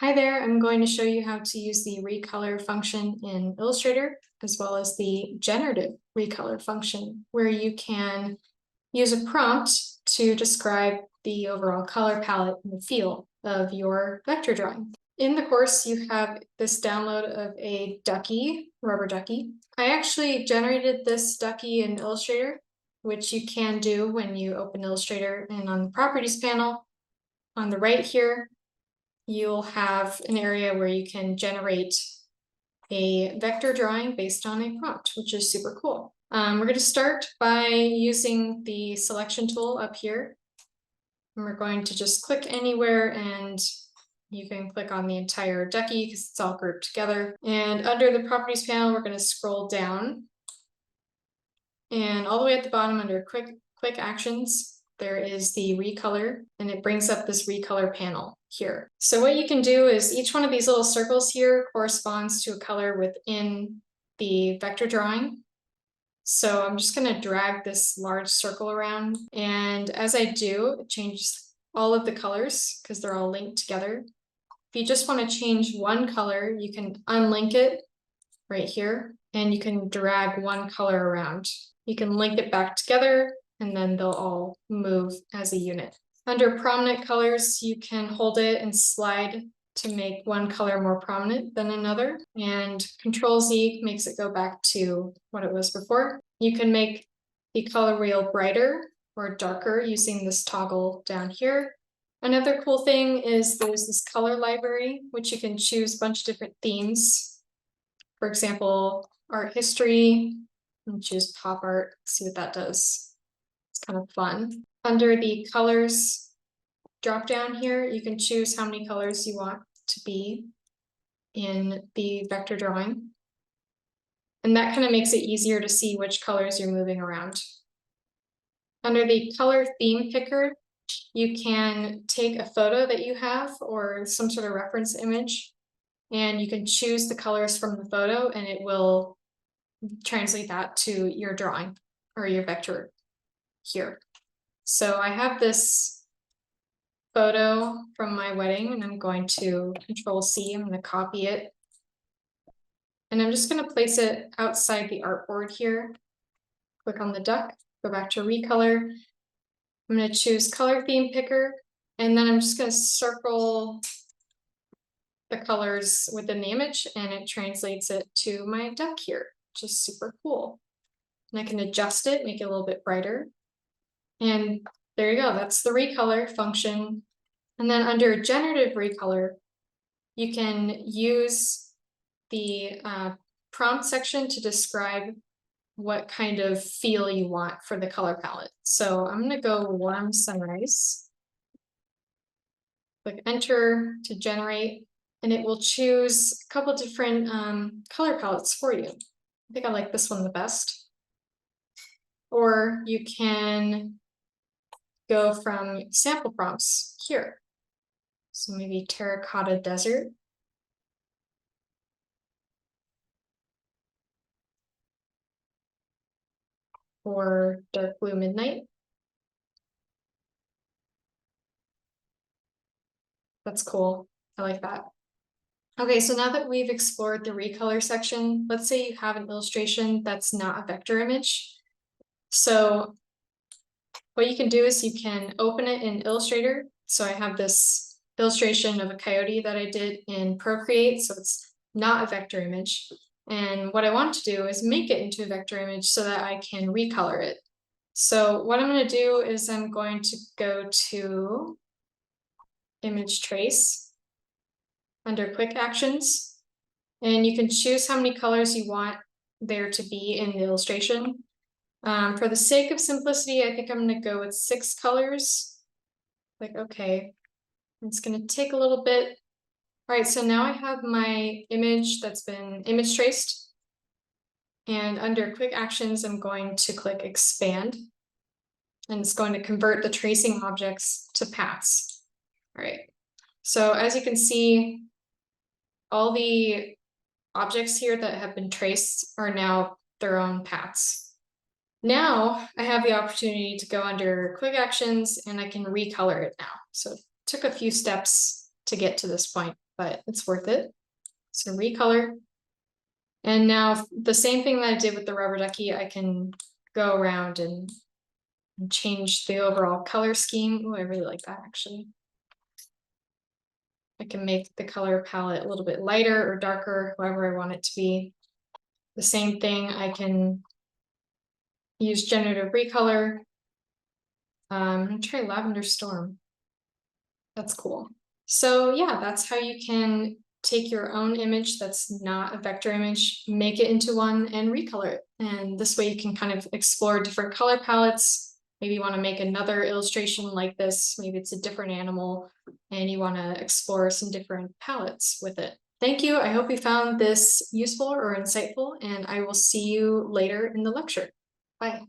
Hi there, I'm going to show you how to use the Recolor function in Illustrator, as well as the Generative Recolor function, where you can use a prompt to describe the overall color palette and the feel of your vector drawing. In the course, you have this download of a ducky, rubber ducky. I actually generated this ducky in Illustrator, which you can do when you open Illustrator, and on the Properties panel, on the right here, you'll have an area where you can generate a vector drawing based on a prompt, which is super cool. We're going to start by using the selection tool up here. And we're going to just click anywhere, and you can click on the entire ducky because it's all grouped together. And under the properties panel, we're going to scroll down. And all the way at the bottom under quick actions, there is the recolor, and it brings up this recolor panel here. So what you can do is each one of these little circles here corresponds to a color within the vector drawing. So I'm just going to drag this large circle around, and as I do, it changes all of the colors because they're all linked together. If you just want to change one color, you can unlink it right here, and you can drag one color around. You can link it back together, and then they'll all move as a unit. Under prominent colors, you can hold it and slide to make one color more prominent than another, and Control-Z makes it go back to what it was before. You can make the color wheel brighter or darker using this toggle down here. Another cool thing is there's this color library, which you can choose a bunch of different themes. For example, art history, and choose pop art, see what that does. It's kind of fun. Under the colors drop down here, you can choose how many colors you want to be in the vector drawing. And that kind of makes it easier to see which colors you're moving around. Under the color theme picker, you can take a photo that you have or some sort of reference image, and you can choose the colors from the photo, and it will translate that to your drawing or your vector here. So I have this photo from my wedding, and I'm going to Control-C, I'm going to copy it. And I'm just going to place it outside the artboard here. Click on the duck, go back to Recolor. I'm going to choose Color Theme Picker, and then I'm just going to circle the colors within the image, and it translates it to my duck here, which is super cool. And I can adjust it, make it a little bit brighter. And there you go, that's the recolor function. And then under generative recolor, you can use the prompt section to describe what kind of feel you want for the color palette. So I'm going to go warm sunrise. Click enter to generate, and it will choose a couple different color palettes for you. I think I like this one the best. Or you can go from sample prompts here. So maybe terracotta desert. Or dark blue midnight. That's cool. I like that. Okay, so now that we've explored the recolor section, let's say you have an illustration that's not a vector image. So what you can do is you can open it in Illustrator. So I have this illustration of a coyote that I did in Procreate, so it's not a vector image. And what I want to do is make it into a vector image so that I can recolor it. So what I'm going to do is I'm going to go to Image Trace under Quick Actions, and you can choose how many colors you want there to be in the illustration. For the sake of simplicity, I think I'm going to go with 6 colors. Like, okay, it's going to take a little bit. All right, so now I have my image that's been image traced. And under Quick Actions, I'm going to click Expand. And it's going to convert the tracing objects to paths. All right, so as you can see, all the objects here that have been traced are now their own paths. Now I have the opportunity to go under Quick Actions, and I can recolor it now. So it took a few steps to get to this point. but it's worth it. So recolor. And now the same thing that I did with the rubber ducky, I can go around and change the overall color scheme. Oh, I really like that actually. I can make the color palette a little bit lighter or darker, however I want it to be. The same thing, I can use generative recolor. I'm gonna try Lavender Storm. That's cool. So yeah, that's how you can take your own image that's not a vector image, make it into one, and recolor it. And this way you can kind of explore different color palettes. Maybe you want to make another illustration like this. Maybe it's a different animal and you want to explore some different palettes with it. Thank you. I hope you found this useful or insightful, and I will see you later in the lecture. Bye.